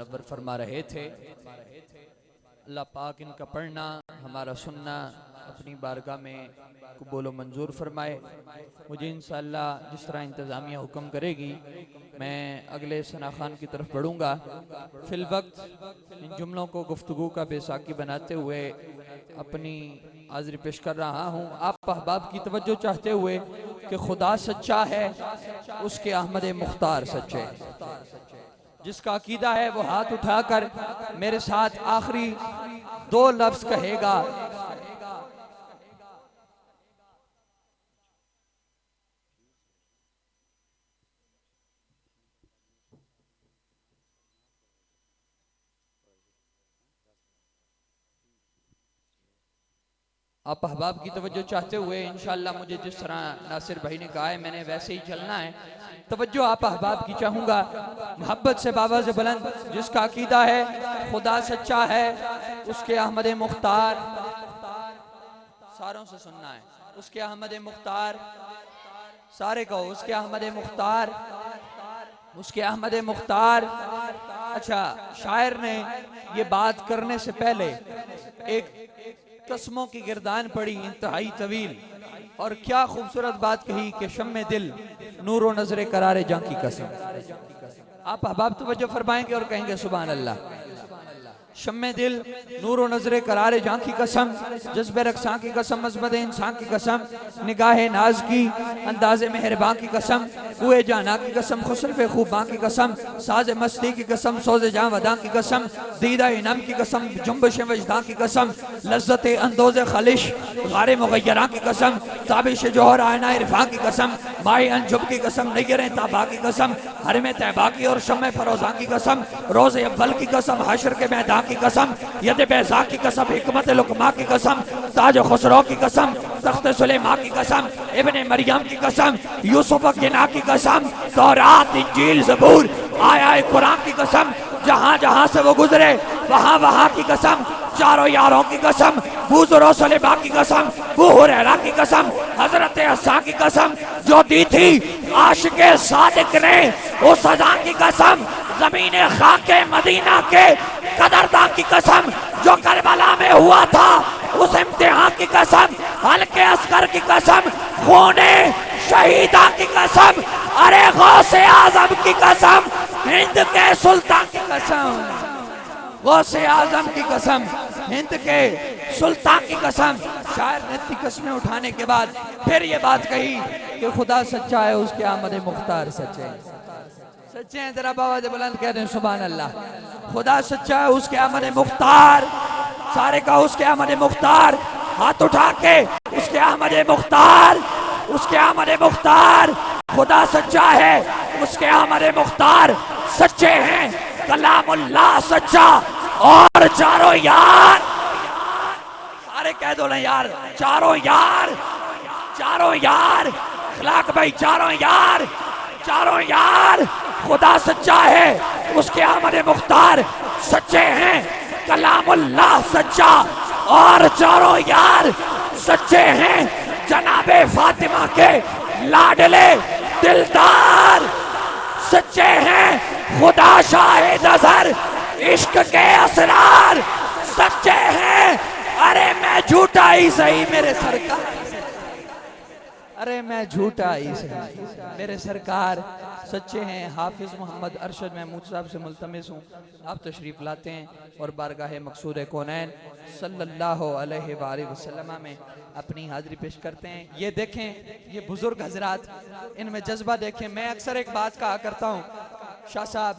मुनव्वर फरमा रहे थे। अल्लाह पाक इनका पढ़ना, हमारा सुनना अपनी बारगाह में कबूल व मंजूर फरमाए। मुझे इंशाअल्लाह जिस तरह इंतज़ामिया हुक्म करेगी मैं अगले सना खान की तरफ बढ़ूँगा। फिल वक्त इन जुमलों को गुफ्तगू का बेसाकी बनाते हुए अपनी हाज़िरी पेश कर रहा हूँ। आप अहबाब की तवज्जो चाहते हुए कि खुदा सच्चा है, उसके अहमद मुख्तार सच्चे। जिसका अकीदा है वो हाथ उठाकर मेरे साथ आखिरी 2 लफ्ज कहेगा। आप अहबाब की तवज्जो चाहते हुए इंशाअल्लाह मुझे जिस तरह नासिर भाई ने कहा है मैंने वैसे ही चलना है। तवज्जो आप अहबाब की चाहूँगा मोहब्बत से बाबा से बुलंद। जिसका अकीदा है खुदा सच्चा है, उसके अहमद मुख्तार, सारों से सुनना है, उसके अहमद मुख्तार, सारे कहो उसके अहमद मुख्तार, उसके अहमद मुख्तार। अच्छा, शायर ने ये बात करने से पहले एक कसमों की गिरदान पड़ी इंतहाई तवील, और क्या खूबसूरत बात कही कि शम्मे दिल नूरो नजरे करारे जां की कसम। आप अहबाब तवज्जो फरमाएंगे और कहेंगे सुभान अल्लाह। शम्मे दिल नूरो नजरे करारे जां की कसम, जज्बे रक्सा की कसम, मज़बत इंसान की कसम, निगाहे नाज की अंदाज़े मेहरबान की कसम, कुए जाना की कसम, खुसरफ़े खूबां की कसम, साज़े मस्ती की कसम, सोज़े जां वदां की कसम, दीदा इनम की कसम, जुम्बश वजदां की कसम, लज़्ज़त अंदोज़े खालिश गारे मुग़य्यरां की कसम, ताबिश जोहर आयना इरफां की कसम, माए अंजुब की कसम, नय्यर ताबा की कसम, हरम तैबा की और शम्मे फरोज़ां की कसम, रोज़े अव्वल की कसम, हश्र के मैदान की कसम, यद बैज़ा की कसम, हिकमत लुक़मा की कसम, ताज खुसरो की कसम, तख्त सुलेमा की कसम, इब्ने मरियम की कसम, यूसुफ गिना की कसम, तौरात इंजील ज़बूर आया कुरान की कसम, जहाँ जहाँ से वो गुजरे वहाँ वहाँ की कसम, चारों यारों की कसम, बूज़ुरो सलेबा की कसम, बू हुरैरा की कसम, हजरत हस्सा की कसम जो दी थी आशिक़े सादिक ने उस सजा की कसम, ज़मीने खाके मदीना के कदरदां की कसम जो करबला में हुआ था उस इम्तिहान की कसम, हल्के अस्कर की कसम, खूने शहीदा की कसम, अरे गौसे आजम की कसम, हिंद के सुल्तान की कसम, गौसे आजम की कसम, हिंद के सुल्तान की कसम। शायर ने इतनी कस्में उठाने के बाद फिर ये बात कही कि खुदा सच्चा है, उसके आमद मुख्तार सच्चे हैं। सच्चे हैं, जरा बाबा से बुलंद कह दें सुभान अल्लाह। खुदा सच्चा है, उसके आमद मुख्तार, सारे का उसके आमद मुख्तार, हाथ उठा के उसके आमद मुख्तार, उसके आमद मुख्तार। खुदा सच्चा है, उसके आमद मुख्तार सच्चे हैं, कलामुल्लाह सच्चा और चारों यार, सारे कह दो ना यार, चारों यार, चारों यार, अखलाक भाई चारों यार, चारों यार। खुदा सच्चा है, उसके आमद मुख्तार सच्चे हैं, कलामुल्लाह सच्चा और चारों यार सच्चे हैं। जनाबे फातिमा के लाडले दिलदार सच्चे हैं, खुदा शाहिद नजर इश्क के असरार सच्चे हैं। अरे मैं झूठा ही सही मेरे सरकार, अरे मैं झूठा ही सही मेरे सरकार सच्चे हैं। हाफिज मोहम्मद अरशद महमूद साहब से मुल्तमिस हूँ आप तशरीफ़ लाते हैं और बारगाह मकसूद कौनैन सल्लल्लाहु अलैहि वसल्लम में अपनी हाजिरी पेश करते हैं। ये देखें, ये बुजुर्ग हजरात, इनमें जज्बा देखें। मैं अक्सर एक बात कहा करता हूँ, शाह साहब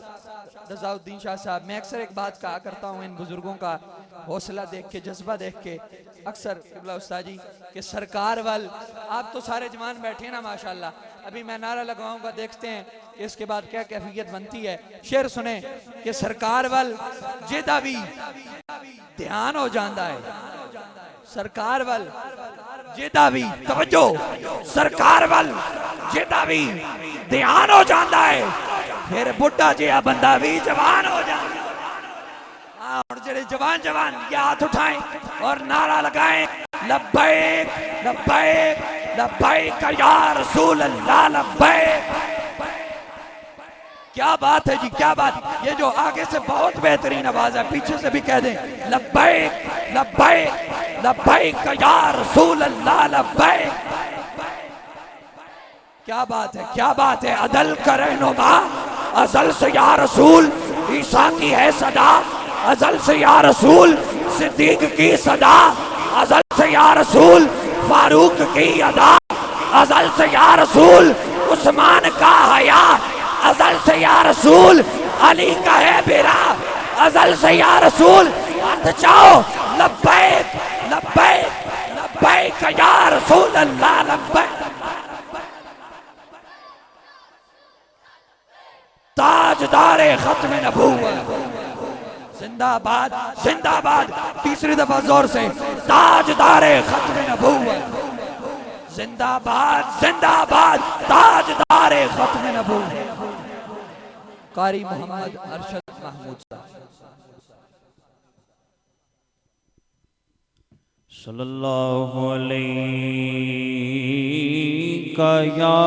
रज़ाउद्दीन शाह साहब, मैं अक्सर एक बात कहा करता हूँ इन बुजुर्गों का हौसला देख के, जज्बा देख के, अक्सर क़िबला उस्ताद जी कि सरकार वाल, आप तो सारे जवान बैठे हैं ना माशाल्लाह, अभी मैं नारा लगवाऊंगा, देखते हैं कि इसके बाद क्या कैफियत बनती है। शेर सुने कि सरकार वाल जेदा भी ध्यान हो जाता है, सरकार वाल जेदा भी, तवज्जो, सरकार वाल जेदा भी ध्यान हो जाता है, फिर बुढ़ा जिहा बंदा भी जवान हो जाता है। और जेड़े जवान जवान ये हाथ उठाएं और नारा लगाएं, लब्बैक लब्बैक लब्बैक या रसूल अल्लाह लब्बैक। क्या बात है जी, क्या बात। ये जो आगे से बहुत बेहतरीन आवाज है, पीछे से भी कह दें लब्बैक लब्बैक लब्बैक या रसूल अल्लाह लब्बैक। क्या बात है, क्या बात है। अदल का रहनुमा अजल से या रसूल, ईसा की है सदा अजल से या रसूल, सिद्दीक की सदा अजल से या रसूल, फारूक की अदा अजल से या रसूल, उस्मान का हया अजल से या रसूल, अली का है बेरा अजल से या रसूल। हाथ चाओ लब्बैक लब्बैक लब्बैक या रसूल अल्लाह लब्बैक। ताजदारे खत्म नबूवत जिंदाबाद जिंदाबाद। तीसरी दफा जोर से ताजदारे खत्म नबूवत जिंदाबाद जिंदाबाद। ताजदारे खत्म नबूवत कारी मोहम्मद अरशद महमूद साहब। सल्लल्लाहु अलैहि या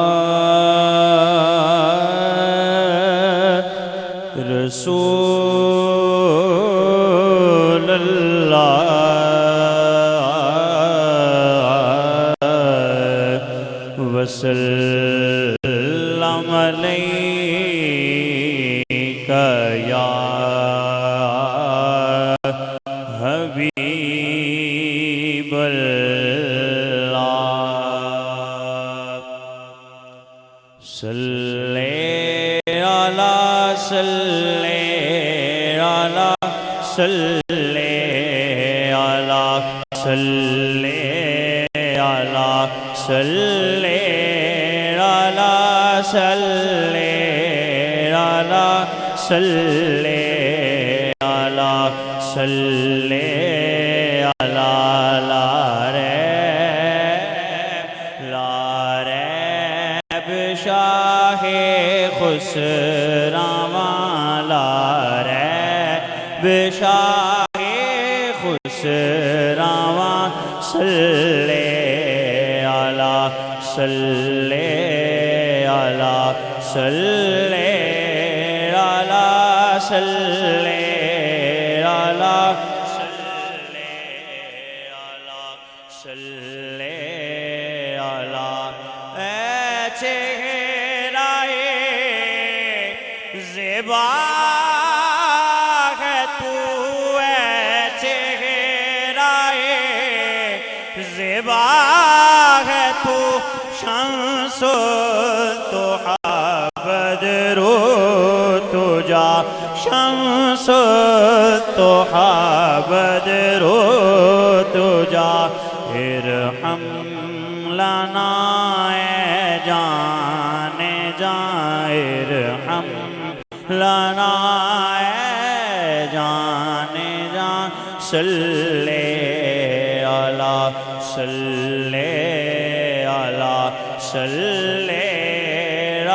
रसूल अल्लाह वसल्लम अलैका या हबीब अल्लाह। सल्ले अला सल्ले अला सल्ले अला सल्ले अला सल्ले अला सल्ले अला सल्ले अला सल्ले अला ला रे शाहे खुसरावा ला रे बेशाहे खुसरावा सल्ले अला सल्ले अला सल्ले अला सल्ले अला सल्ले अला सल्ले अला। चेहराए ज़ेबा है तू, चेहराए ज़ेबा है तू, शम्सो दुहा बदरो तुजा, शम्सो दुहा बदरो तुजा। इरहम लना जाने जाहिर हम लना जाने जा। सल्ले अला सल्ले अला सल्ले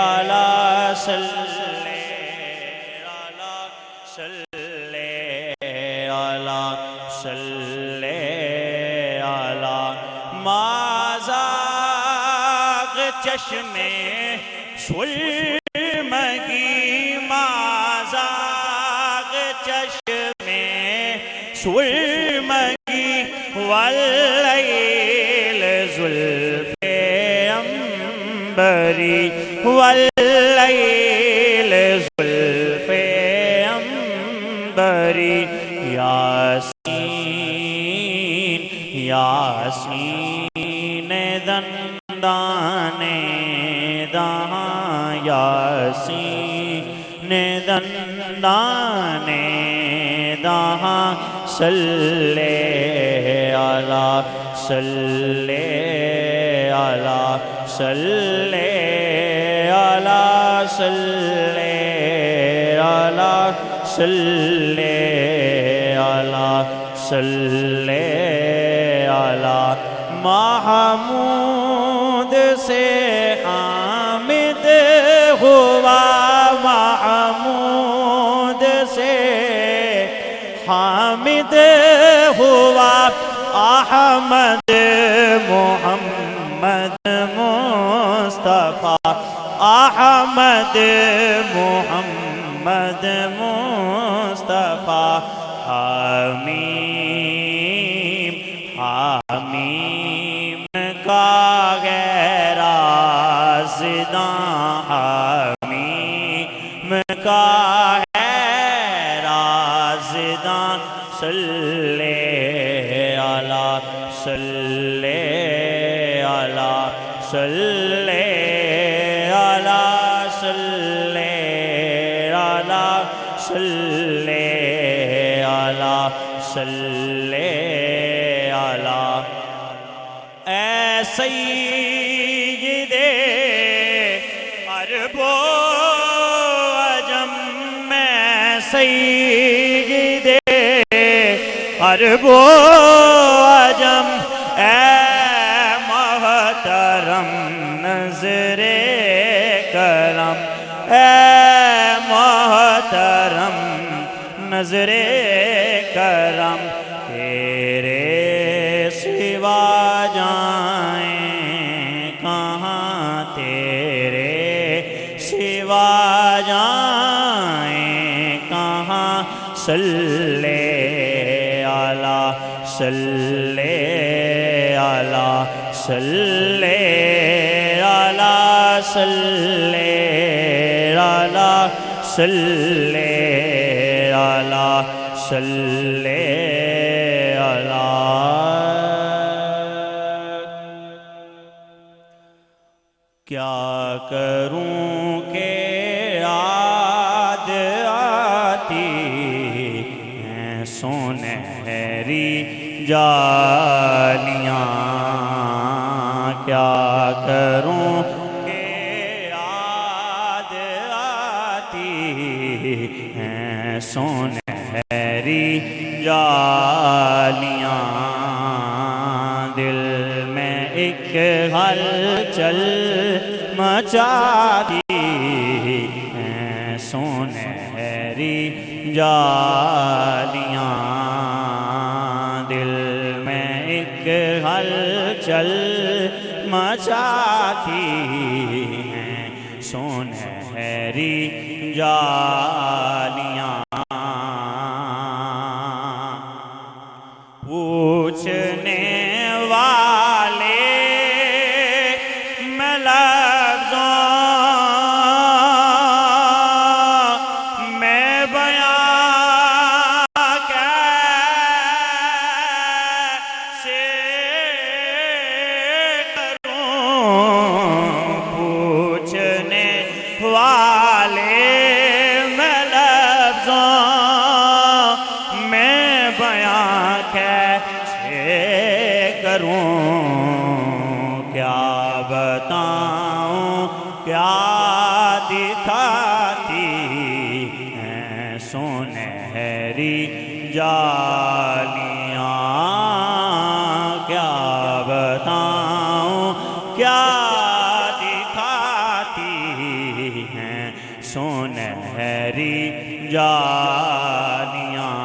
अला सल्ले अला सल्ले अला सल्ले अला। माजा चश्मे सुरमगी माज़ाग चश्मे सुरमगी वल्लैल ज़ुल्फ़े अंबरी वल्लैल ज़ुल्फ़े अंबरी। यासीन यासीन दंदाने दहाँ यासीन दंदाने दहाँ। सल्ले अला सल्ले अला सल्ले अला सल्ले अला सल्ले अला सल्ले अला। महमूद से हामिद हुआ महमूद से हामिद हुआ। अहमद मोहम्मद मुस्तफ़ा अहमद मोहम्मद हामीम हामीम का गैरा ज़िदा हामीम का है राज़िदा सल्ले अला सल्ले अला सल्ले अला सल्ले अला सल्ले अला सल्ले अला ऐ सय्यिदे अरबो अजम मैं सय्यिदे अरबो अजम ऐ महतरम नज़रे करम ऐ महतरम नज़रे करम तेरे सिवा जाएं कहाँ तेरे सिवा जाएं कहाँ सल्ले अला सल्ले अला सल्ले अला सल्ले अला सल्ले अला सल्ले अला क्या करूं के याद आती हैं सुनहरी जालियां क्या करूं के याद आती हैं सुनहरी जालियां दिल में एक हलचल मचाती हैं सुनहरी जालियां दिल में एक हलचल मचाती हैं सुनहरी जालियां पूछने वाले मैं लफ्ज़ों में बयां कैसे करूं पूछने वाले मैं लफ्ज़ों में बयां कैसे करूं क्या बताऊं क्या दिखाती हैं सुनहरी जालियां क्या बताऊं क्या दिखाती हैं सुनहरी जालियां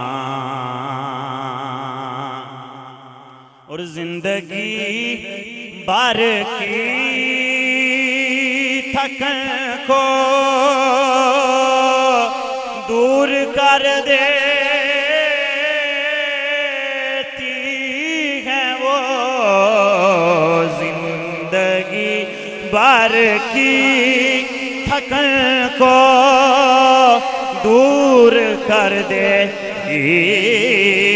और जिंदगी भर की थकन को दूर कर देती है वो जिंदगी भर की थकन को दूर कर देती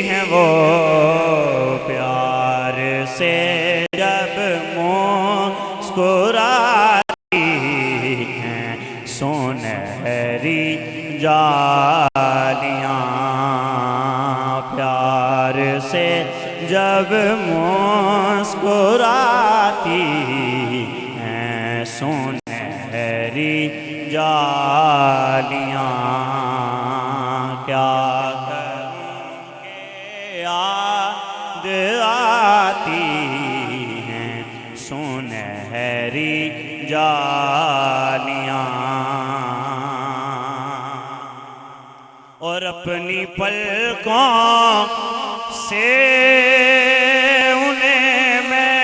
है वो प्यार से जब मुस्कुराती हैं सुनहरी जालियां प्यार से जब मुस्कुराती हैं सुनहरी जालियां क्या करूं के याद आती हैं सुनहरी जालियां और अपनी पलकों से उन्हें मैं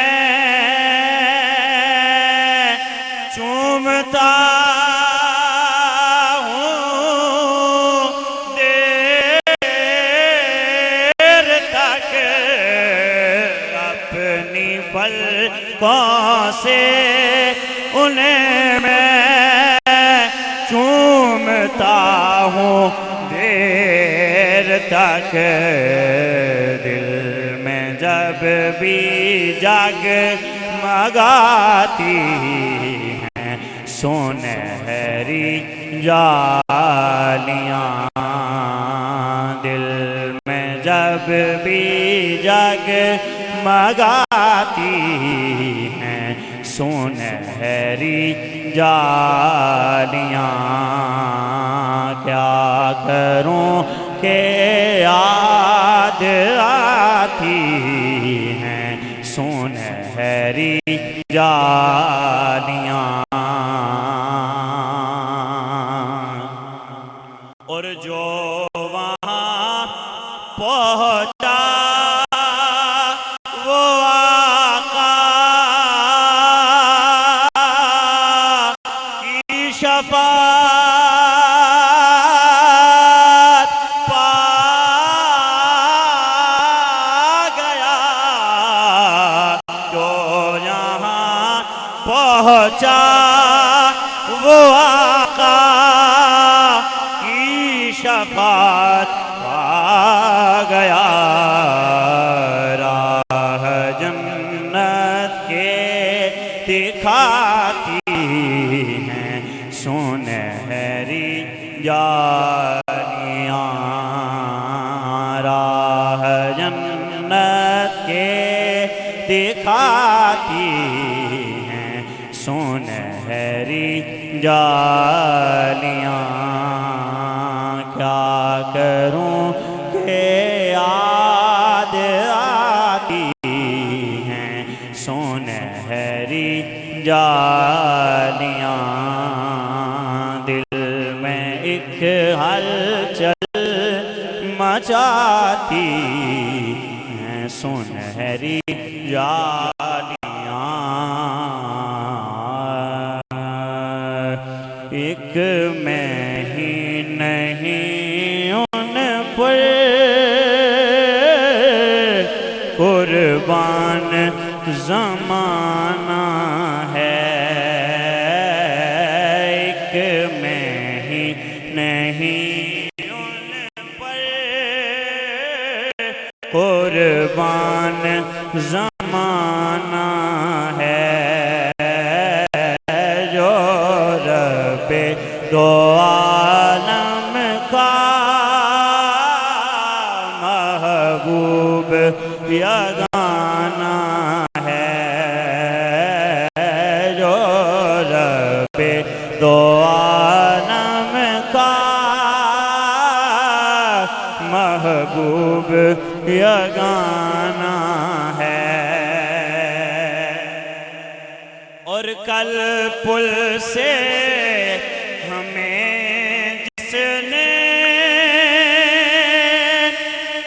चूमता हूँ पलकों से उन्हें मैं चूमता हूँ देर तक। दिल में जब भी जगमगाती हैं सुनहरी जालियाँ। दिल में जब भी जगमगाती हैं सुनहरी जालियाँ। क्या करूं के याद आती हैं सुनहरी जालियाँ। और जो वहाँ पहुँचा वो आका की शफाअत पा गया। जो यहाँ पहुँचा वो आका की शफाअत पा गया। राह जन्नत के दिखाती हैं सुनहरी जालियाँ। राह जन्नत के दिखाती हैं सुनहरी जालियाँ। क्या करूं के याद आती हैं सुनहरी जालियाँ। दिल में एक हलचल मचाती हैं सुनहरी जालियाँ। एक मैं ही नहीं उन पर कुर्बान ज़माना है। एक मैं ही नहीं उन पर कुर्बान ज़माना है। जो रब्बे दो आलम का महबूब यगाना है। जो रब्बे दो आलम का महबूब यगाना है। और कल पुल से हमें जिसने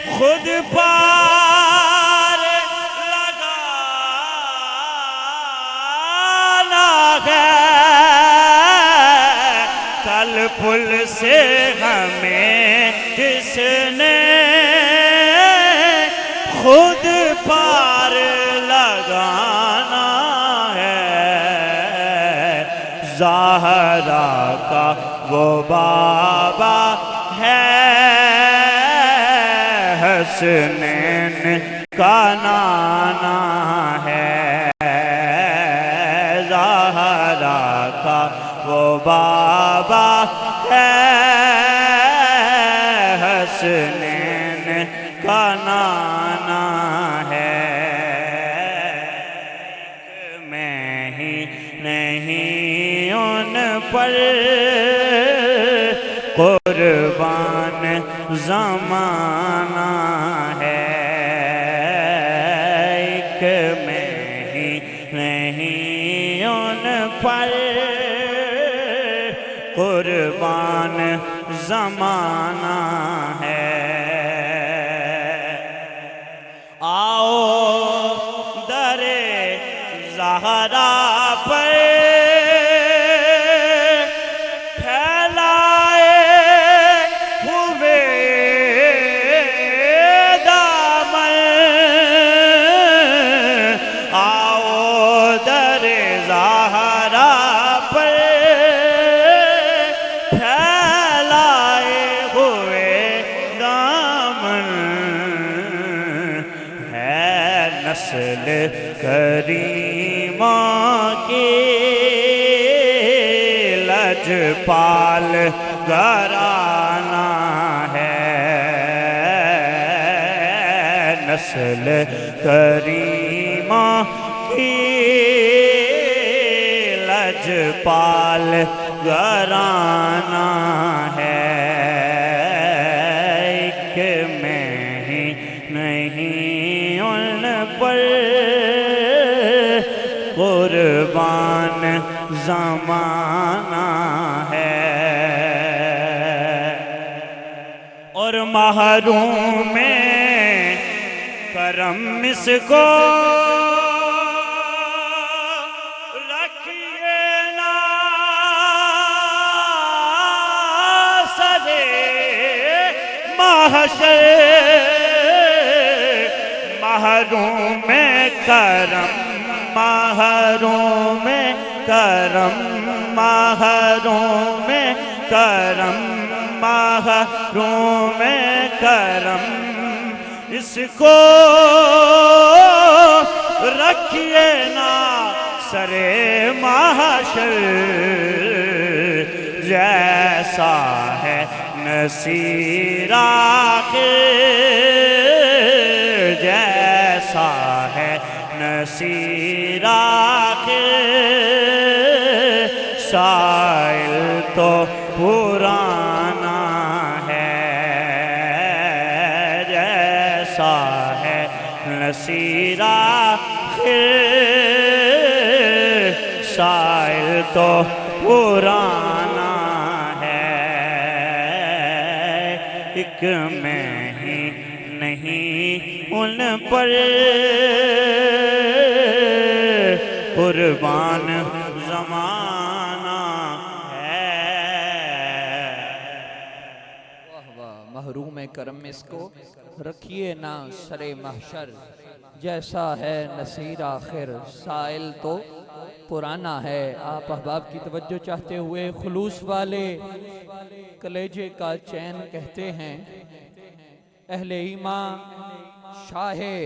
खुद पार लगाना है। कल पुल से हमें जिसने खुद पार लगाना है। ज़हरा का वो बाबा है हसनैन का नाना है। ज़हरा का वो बाबा है हसनैन का नाना है। मैं ही नहीं उन पर कुर्बान ज़माना है। एक मैं ही नहीं उन पर कुर्बान ज़माना है। आओ दरे ज़हरा पर फैलाए हुए दामन। आओ नस्ल करीमा की लजपाल घराना है, नस्ल करीमा की लजपाल घराना है। एक में ही नहीं उन पर कुर्बान ज़माना है। और महरूम में करम इसको रखिए ना सरे महशर, महरूम में करम, महरूम में करम, महरूम में करम, महरूम में करम इसको रखिए ना सरे महशर। जैसा है नसीर आखिर, जैसा है नसीर आखिर, साइल तो पुराना है। जैसा है नसीर आखिर, साइल तो पुराना है। एक में ही नहीं उन पर कुर्बान ज़माना है। वाह वाह, महरूम करम इसको रखिए ना सरे महशर। जैसा है नसीर आखिर, साइल तो पुराना है। आप अहबाब की तवज्जो चाहते हुए खुलूस वाले कलेजे का चैन कहते हैं, अहले ईमान शाहे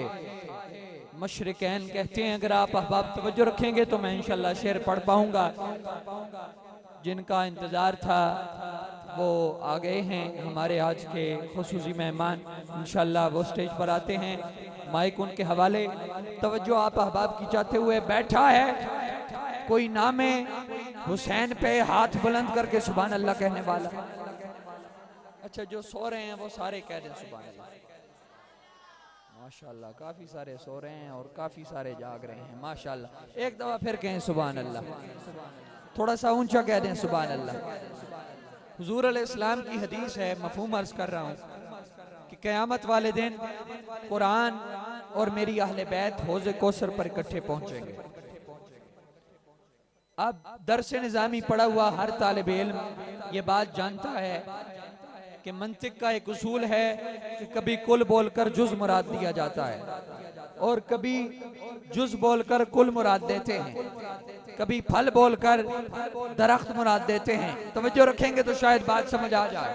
मशरिकैन कहते हैं। अगर आप अहबाब तवज्जो रखेंगे तो मैं इंशाल्लाह शेर पढ़ पाऊंगा। जिनका इंतज़ार था वो आ गए हैं, हमारे आज के खुसूसी मेहमान। इंशाल्लाह वो स्टेज पर आते हैं, माइक उनके हवाले। तवज्जो आप अहबाब की चाहते हुए बैठा है कोई नामे हुसैन पे हाथ बुलंद करके सुभान अल्लाह कहने वाला। अच्छा, जो सो रहे हैं वो सारे कह दें सुभान अल्लाह। माशाल्लाह, काफी सारे सो रहे हैं और काफी सारे जाग रहे हैं माशाल्लाह। एक दफा फिर कहें सुभान अल्लाह, थोड़ा सा ऊंचा कह दें सुभान अल्लाह। हुजूर अलैहिस्सलाम की हदीस है, मफहूम अर्ज कर रहा हूँ कि क़यामत वाले दिन कुरान और मेरी अहले बैत हौज़े कौसर पर इकट्ठे पहुंचेंगे। अब दरस निज़ामी पढ़ा हुआ हर तालिब इल्म ये बात जानता है कि मंतिक का एक उसूल है कि कभी कुल बोलकर जुज मुराद दिया जाता है और कभी जुज बोलकर कुल मुराद देते हैं, कभी फल बोलकर दरख्त मुराद देते हैं। तवज्जो रखेंगे तो शायद बात समझ आ जाए।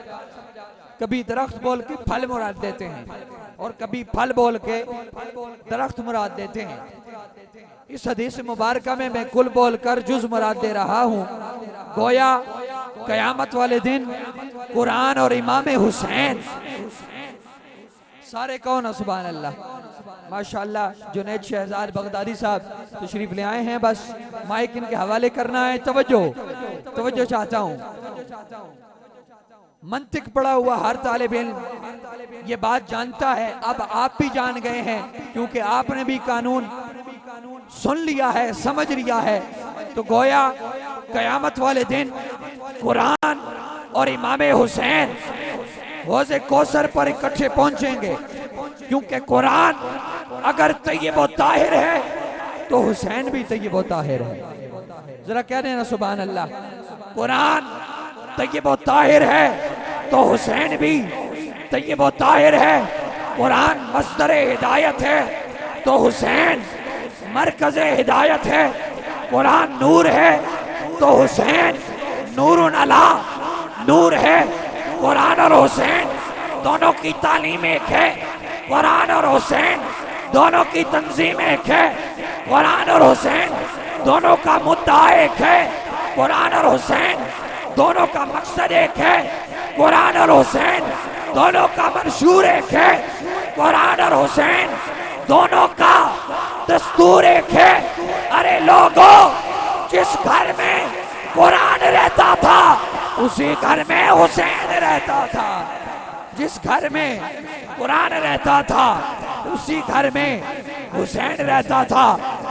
कभी दरख्त बोल के फल मुराद देते हैं और कभी फल बोल के दरख्त मुराद देते हैं। इस हदीस मुबारका में मैं कुल बोलकर जुज मुराद दे रहा हूँ। गोया कयामत वाले दिन कुरान और इमाम हुसैन सारे कौन है सुभान अल्लाह। माशाअल्लाह जुनैद शहजाद बगदादी साहब तशरीफ ले आए हैं, बस माइक इनके हवाले करना है। तवज्जो चाहता हूँ। मंतिक पढ़ा हुआ हर तालिब इल्म ये बात जानता है, अब आप भी जान गए हैं क्योंकि आपने भी कानून सुन लिया है, समझ लिया है। तो गोया कयामत वाले दिन कुरान और इमाम हुसैन हौज़े कौसर पर इकट्ठे पहुंचेंगे, क्योंकि कुरान अगर तय्यब व ताहिर है तो हुसैन भी तय्यब व ताहिर है। जरा कह देना सुभान अल्लाह। कुरान तय्यब व ताहिर है तो हुसैन भी तय्यब व ताहिर है। कुरान मस्दर हिदायत है तो हुसैन मरकज हिदायत है। कुरान नूर है तो हुसैन नूरुन अला नूर है। कुरान और हुसैन दोनों की तालीम एक है। कुरान और हुसैन दोनों की तंजीम एक है, कुरान और हुसैन दोनों का मुद्दा एक है, कुरान और हुसैन दोनों का मकसद एक है, कुरान और हुसैन दोनों का मंशूर एक है, कुरान और हुसैन दोनों का दस्तूर एक है। अरे लोगों, जिस घर में कुरान रहता था उसी घर में हुसैन रहता था, जिस घर में कुरान रहता था उसी घर में हुसैन रहता था।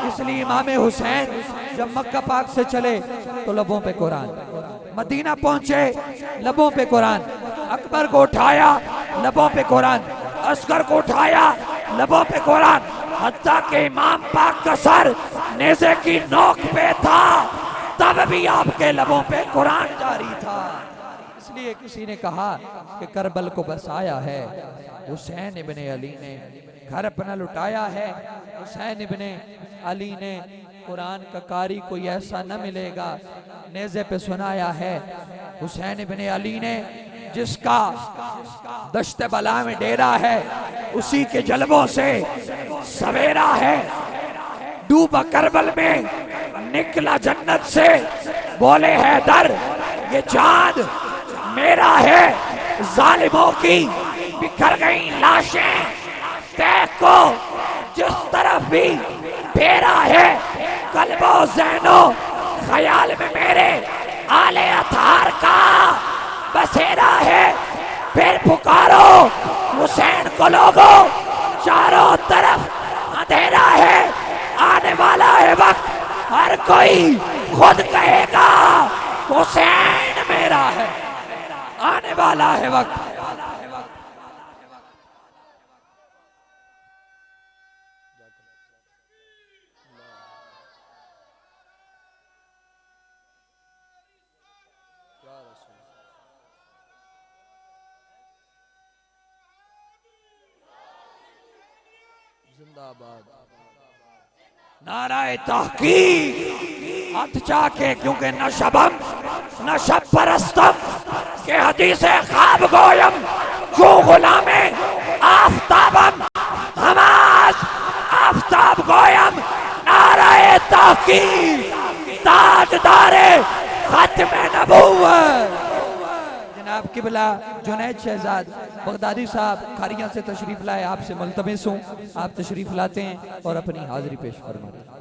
इसलिए इमाम हुसैन जब मक्का पाक से चले तो लबों पे कुरान, मदीना पहुंचे लबों पे कुरान, अकबर को उठाया लबों पे कुरान, असगर को उठाया लबों पे कुरान, हत्ता के इमाम पाक का सर नेज़े की नोक पे था तब भी आपके लबों पे कुरान जारी था। इसलिए किसी ने कहा कि करबल को बसाया है हुसैन इब्ने अली ने, घर अपना लुटाया है हुसैन इब्ने अली ने, कुरान का कारी कोई ऐसा न मिलेगा नेज़े पे सुनाया है हुसैन इब्ने अली ने, जिसका दश्त बला में डेरा है उसी के जलवों से सवेरा है, डूबा करबल में निकला जन्नत से, बोले हैदर ये चांद मेरा है, जालिमों की बिखर गई लाशें तय को जिस तरफ भी फेरा है, कल्बो ज़हनो ख्याल में मेरे आले अतार का बसेरा है। फिर पुकारो हुसैन को लोगों, चारों तरफ अंधेरा है, आने वाला है वक्त हर कोई खुद कहेगा हुसैन मेरा है, आने वाला है वक्त। जिंदाबाद नाराए तहकीक हाथ चाके, क्योंकि न शबम न शब परस्तम के हदीसे ख्वाब गोयम जो गुलामे आफताबम, हम आज आफताब गोयम नाराए तहकीक ताजदारे खत्म नबूवत। जनाब किबला जुनैद शहजाद बगदादी साहब खारिया से तशरीफ लाए, आपसे मुल्तमिस हूँ आप तशरीफ लाते हैं और अपनी हाजिरी पेश फरमाते हैं।